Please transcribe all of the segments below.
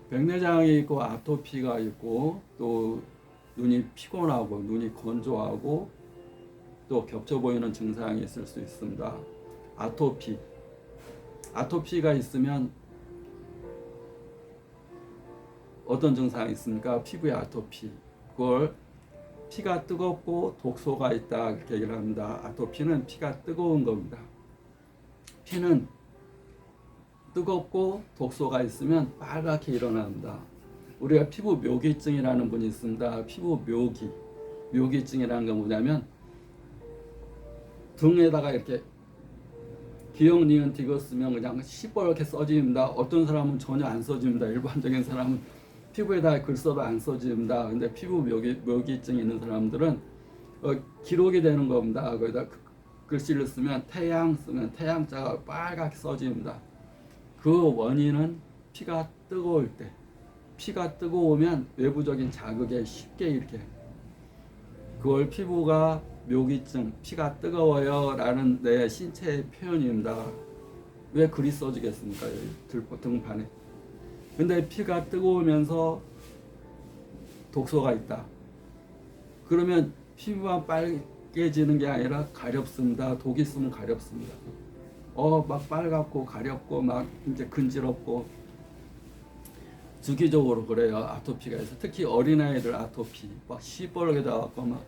백내장이 있고 아토피가 있고 또 눈이 피곤하고 눈이 건조하고 또 겹쳐 보이는 증상이 있을 수 있습니다. 아토피가 있으면 어떤 증상이 있습니까? 피부에 아토피. 그걸 피가 뜨겁고 독소가 있다 그렇게 얘기를 합니다. 아토피는 피가 뜨거운 겁니다. 피는 뜨겁고 독소가 있으면 빨갛게 일어납니다. 우리가 피부 묘기증이라는 분이 있습니다. 피부 묘기증이라는 건 뭐냐면 등에다가 이렇게 기역 니은 디귿 쓰면 그냥 시뻘겋게 써집니다. 어떤 사람은 전혀 안 써집니다. 일반적인 사람은 피부에다 글 써도 안 써집니다. 근데 피부 묘기증이 있는 사람들은 기록이 되는 겁니다. 거기다 글씨를 쓰면 태양 쓰면 태양자가 빨갛게 써집니다. 그 원인은 피가 뜨거울 때, 피가 뜨거우면 외부적인 자극에 쉽게 이렇게, 그걸 피부가 묘기증, 피가 뜨거워요 라는 내 신체의 표현입니다. 왜 글이 써지겠습니까? 등판에. 근데 피가 뜨거우면서 독소가 있다. 그러면 피부가 빨개지는 게 아니라 가렵습니다. 독이 있으면 가렵습니다. 막 빨갛고 가렵고 막 이제 근지럽고 주기적으로 그래요. 아토피가 있어. 특히 어린아이들 아토피 막 시뻘게 나왔고 막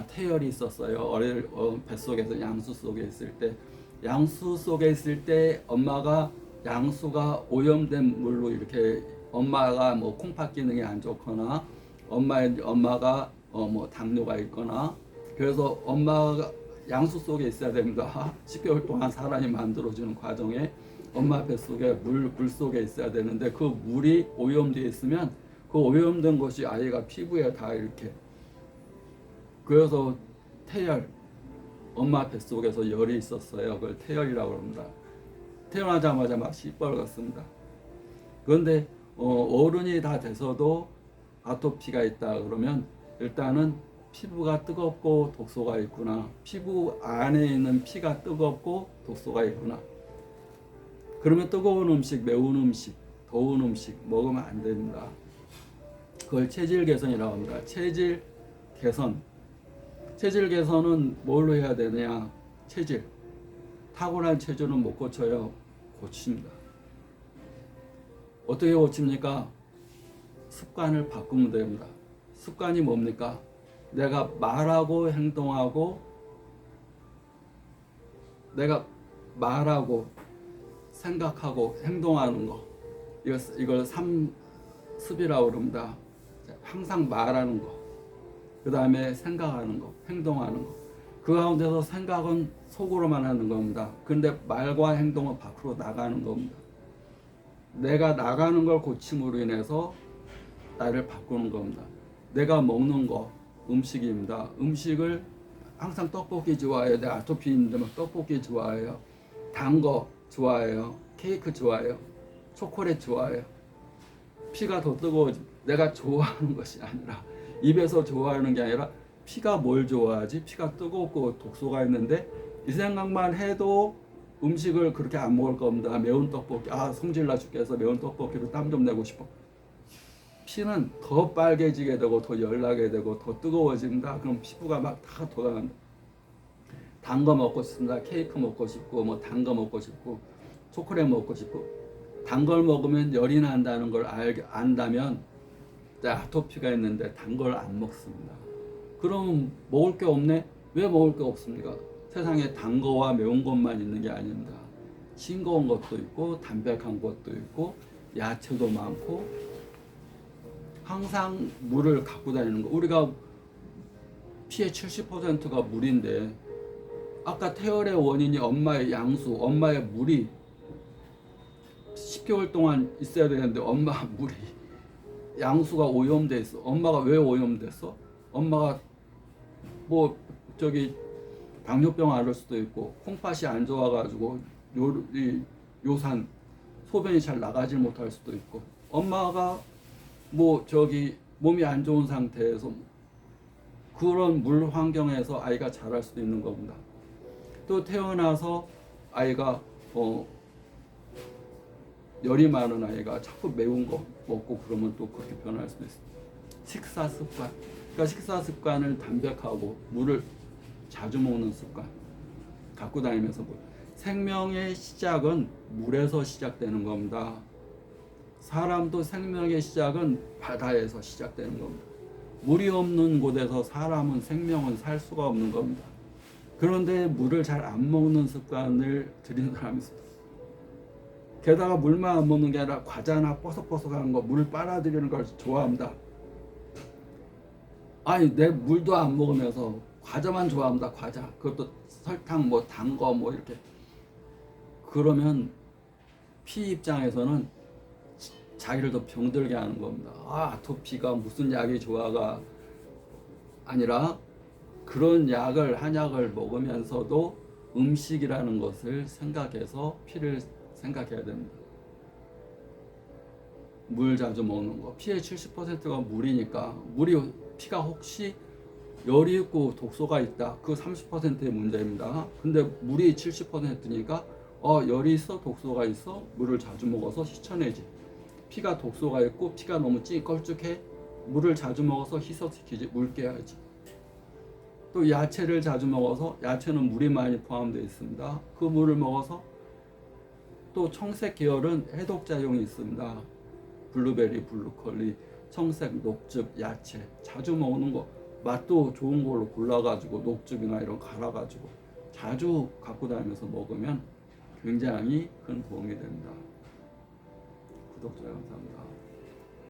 태열이 있었어요. 뱃속에서 양수 속에 있을 때 엄마가 양수가 오염된 물로 이렇게, 엄마가 뭐 콩팥 기능이 안 좋거나 엄마가 뭐 당뇨가 있거나, 그래서 엄마가 양수 속에 있어야 됩니다. 10개월 동안 사람이 만들어지는 과정에 엄마 뱃속에 물 속에 있어야 되는데, 그 물이 오염되어 있으면 그 오염된 것이 아이가 피부에 다 이렇게, 그래서 태열, 엄마 뱃속에서 열이 있었어요. 그걸 태열이라고 합니다. 태어나자마자 막 시뻘겋습니다. 그런데 어른이 다 돼서도 아토피가 있다 그러면 일단은 피부가 뜨겁고 독소가 있구나, 피부 안에 있는 피가 뜨겁고 독소가 있구나. 그러면 뜨거운 음식, 매운 음식, 더운 음식 먹으면 안 됩니다. 그걸 체질 개선이라고 합니다. 체질 개선은 뭘로 해야 되느냐? 타고난 체질은 못 고쳐요. 고칩니다. 어떻게 고칩니까? 습관을 바꾸면 됩니다. 습관이 뭡니까? 내가 말하고 행동하고, 내가 말하고 생각하고 행동하는 거, 이걸 삼습이라고 그럽니다. 항상 말하는 거, 그 다음에 생각하는 거, 행동하는 거. 그 가운데서 생각은 속으로만 하는 겁니다. 근데 말과 행동은 밖으로 나가는 겁니다. 내가 나가는 걸 고침으로 인해서 나를 바꾸는 겁니다. 내가 먹는 거, 음식입니다. 음식을 항상 떡볶이 좋아해요. 내가 아토피 있는데 막 떡볶이 좋아해요. 단 거 좋아해요. 케이크 좋아해요. 초콜릿 좋아해요. 피가 더 뜨거워지. 내가 좋아하는 것이 아니라, 입에서 좋아하는 게 아니라 피가 뭘 좋아하지? 피가 뜨겁고 독소가 있는데 이 생각만 해도 음식을 그렇게 안 먹을 겁니다. 매운 떡볶이, 성질나 죽겠어. 매운 떡볶이로 땀 좀 내고 싶어. 피는 더 빨개지게 되고 더 열나게 되고 더 뜨거워집니다. 그럼 피부가 막 다 돌아갑니다. 단 거 먹고 싶습니다. 케이크 먹고 싶고, 뭐 단 거 먹고 싶고, 초콜릿 먹고 싶고. 단 걸 먹으면 열이 난다는 걸 안다면 아토피가 있는데 단 걸 안 먹습니다. 그럼 먹을 게 없네? 왜 먹을 게 없습니까? 세상에 단 거와 매운 것만 있는 게 아닙니다. 싱거운 것도 있고 담백한 것도 있고 야채도 많고, 항상 물을 갖고 다니는 거. 우리가 피의 70%가 물인데, 아까 태열의 원인이 엄마의 양수, 엄마의 물이 10개월 동안 있어야 되는데 엄마 물이 양수가 오염돼 있어. 엄마가 왜 오염됐어? 엄마가 뭐 당뇨병 앓을 수도 있고, 콩팥이 안 좋아가지고 요산 소변이 잘 나가지 못할 수도 있고, 엄마가 몸이 안 좋은 상태에서 그런 물 환경에서 아이가 자랄 수도 있는 겁니다. 또 태어나서 아이가 열이 많은 아이가 자꾸 매운 거 먹고 그러면 또 그렇게 변할 수도 있어요. 식사 습관. 그러니까 식사 습관을 담백하고 물을 자주 먹는 습관 갖고 다니면서 생명의 시작은 물에서 시작되는 겁니다. 사람도 생명의 시작은 바다에서 시작되는 겁니다. 물이 없는 곳에서 사람은 생명은 살 수가 없는 겁니다. 그런데 물을 잘 안 먹는 습관을 들인 사람이 있습니다. 게다가 물만 안 먹는 게 아니라 과자나 뽀석뽀석한 거, 물 빨아들이는 걸 좋아합니다. 아니, 내 물도 안 먹으면서 과자만 좋아합니다. 과자. 그것도 설탕, 뭐 단 거, 뭐 이렇게. 그러면 피 입장에서는 자기를 더 병들게 하는 겁니다. 아토피가 무슨 약이 좋아가 아니라 그런 약을 한약을 먹으면서도 음식이라는 것을 생각해서 피를 생각해야 됩니다. 물 자주 먹는 거. 피의 70%가 물이니까 피가 혹시 열이 있고 독소가 있다. 그 30%의 문제입니다. 근데 물이 70%니까 열이 있어 독소가 있어 물을 자주 먹어서 씻어내지. 피가 독소가 있고 피가 너무 걸쭉해 물을 자주 먹어서 희석시키지. 물 깨야지. 또 야채를 자주 먹어서 야채는 물이 많이 포함되어 있습니다. 그 물을 먹어서 또 청색 계열은 해독작용이 있습니다. 블루베리, 블루컬리, 청색, 녹즙, 야채 자주 먹는 거 맛도 좋은 걸로 골라가지고 녹즙이나 이런 갈아가지고 자주 갖고 다니면서 먹으면 굉장히 큰 도움이 됩니다. 구독, 좋아요 감사합니다.